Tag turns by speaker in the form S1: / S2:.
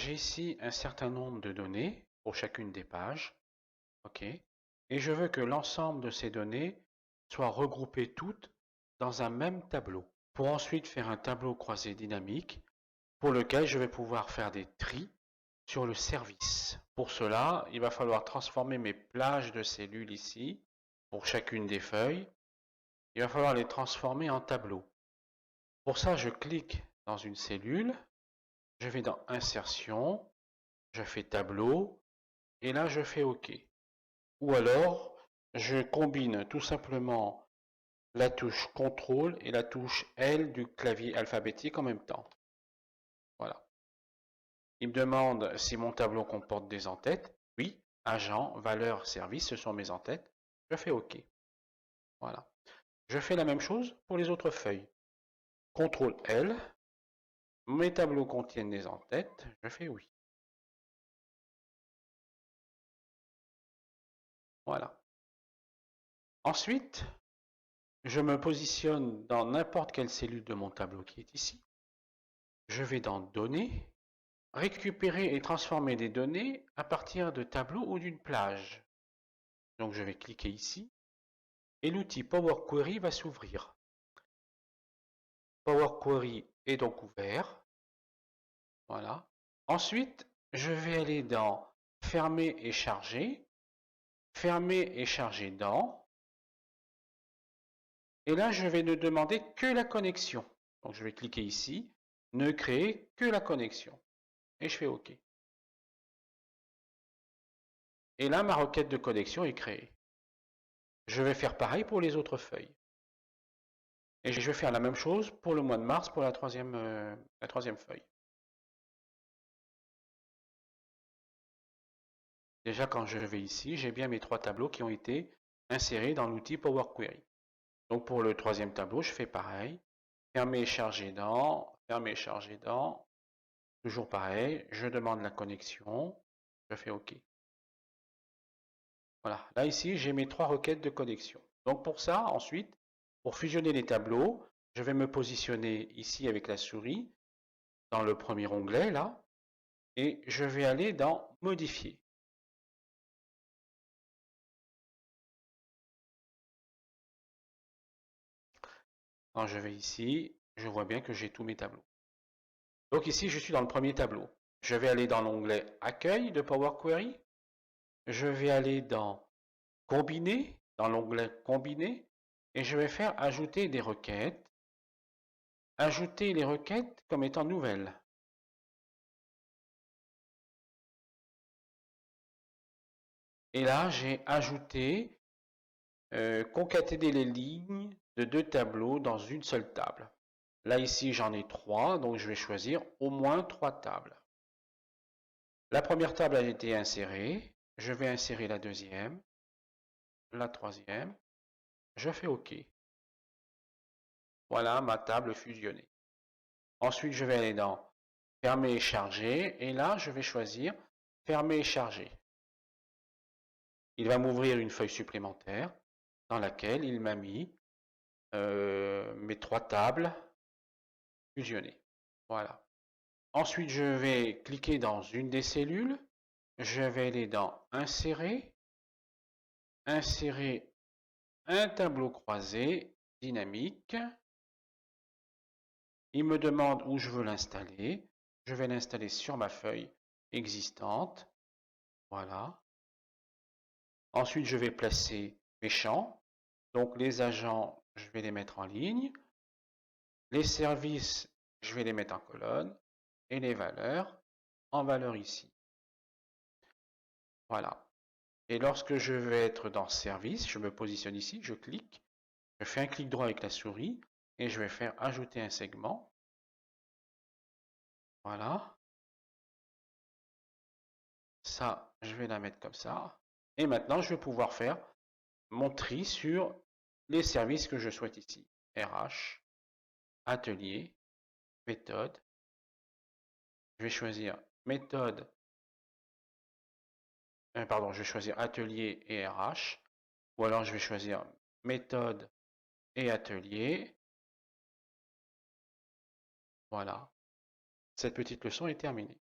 S1: j'ai ici un certain nombre de données pour chacune des pages. OK. Et je veux que l'ensemble de ces données soient regroupées toutes dans un même tableau. Pour ensuite faire un tableau croisé dynamique pour lequel je vais pouvoir faire des tris sur le service. Pour cela, il va falloir transformer mes plages de cellules ici, pour chacune des feuilles. Il va falloir les transformer en tableau. Pour ça, je clique dans une cellule, je vais dans Insertion, je fais Tableau, et là je fais OK. Ou alors, je combine tout simplement la touche CTRL et la touche L du clavier alphabétique en même temps. Voilà. Il me demande si mon tableau comporte des en-têtes. Oui, agent, valeur, service, ce sont mes en-têtes. Je fais OK. Voilà. Je fais la même chose pour les autres feuilles. CTRL L. Mes tableaux contiennent des en-têtes. Je fais oui. Voilà. Ensuite, je me positionne dans n'importe quelle cellule de mon tableau qui est ici. Je vais dans Données, récupérer et transformer des données à partir de tableaux ou d'une plage. Donc je vais cliquer ici et l'outil Power Query va s'ouvrir. Power Query est donc ouvert. Voilà. Ensuite, je vais aller dans Fermer et charger. Fermer et charger dans. Et là, je vais ne demander que la connexion. Donc je vais cliquer ici, ne créer que la connexion. Et je fais OK. Et là, ma requête de connexion est créée. Je vais faire pareil pour les autres feuilles. Et je vais faire la même chose pour le mois de mars pour la troisième feuille. Déjà, quand je vais ici, j'ai bien mes trois tableaux qui ont été insérés dans l'outil Power Query. Donc pour le troisième tableau, je fais pareil. Fermer, charger dans, fermer, charger dans. Toujours pareil, je demande la connexion, je fais OK. Voilà, là ici, j'ai mes trois requêtes de connexion. Donc pour ça, ensuite, pour fusionner les tableaux, je vais me positionner ici avec la souris, dans le premier onglet, là, et je vais aller dans Modifier. Quand je vais ici, je vois bien que j'ai tous mes tableaux. Donc ici, je suis dans le premier tableau. Je vais aller dans l'onglet Accueil de Power Query. Je vais aller dans Combiner, dans l'onglet Combiner, et je vais faire Ajouter des requêtes. Ajouter les requêtes comme étant nouvelles. Et là, j'ai ajouté, concaténer les lignes de deux tableaux dans une seule table. Là, ici, j'en ai trois, donc je vais choisir au moins trois tables. La première table a été insérée. Je vais insérer la deuxième, la troisième. Je fais OK. Voilà ma table fusionnée. Ensuite, je vais aller dans Fermer et charger. Et là, je vais choisir Fermer et charger. Il va m'ouvrir une feuille supplémentaire dans laquelle il m'a mis mes trois tables fusionnées. Voilà. Ensuite, je vais cliquer dans une des cellules. Je vais aller dans Insérer. Insérer un tableau croisé dynamique. Il me demande où je veux l'installer. Je vais l'installer sur ma feuille existante. Voilà. Ensuite, je vais placer mes champs. Donc, les agents, je vais les mettre en ligne. Les services, je vais les mettre en colonne. Et les valeurs, en valeur ici. Voilà. Et lorsque je vais être dans Service, je me positionne ici, je clique. Je fais un clic droit avec la souris. Et je vais faire Ajouter un segment. Voilà. Ça, je vais la mettre comme ça. Et maintenant, je vais pouvoir faire mon tri sur les services que je souhaite ici. RH, atelier, méthode. Je vais choisir méthode, pardon, je vais choisir atelier et RH. Ou alors je vais choisir méthode et atelier. Voilà. Cette petite leçon est terminée.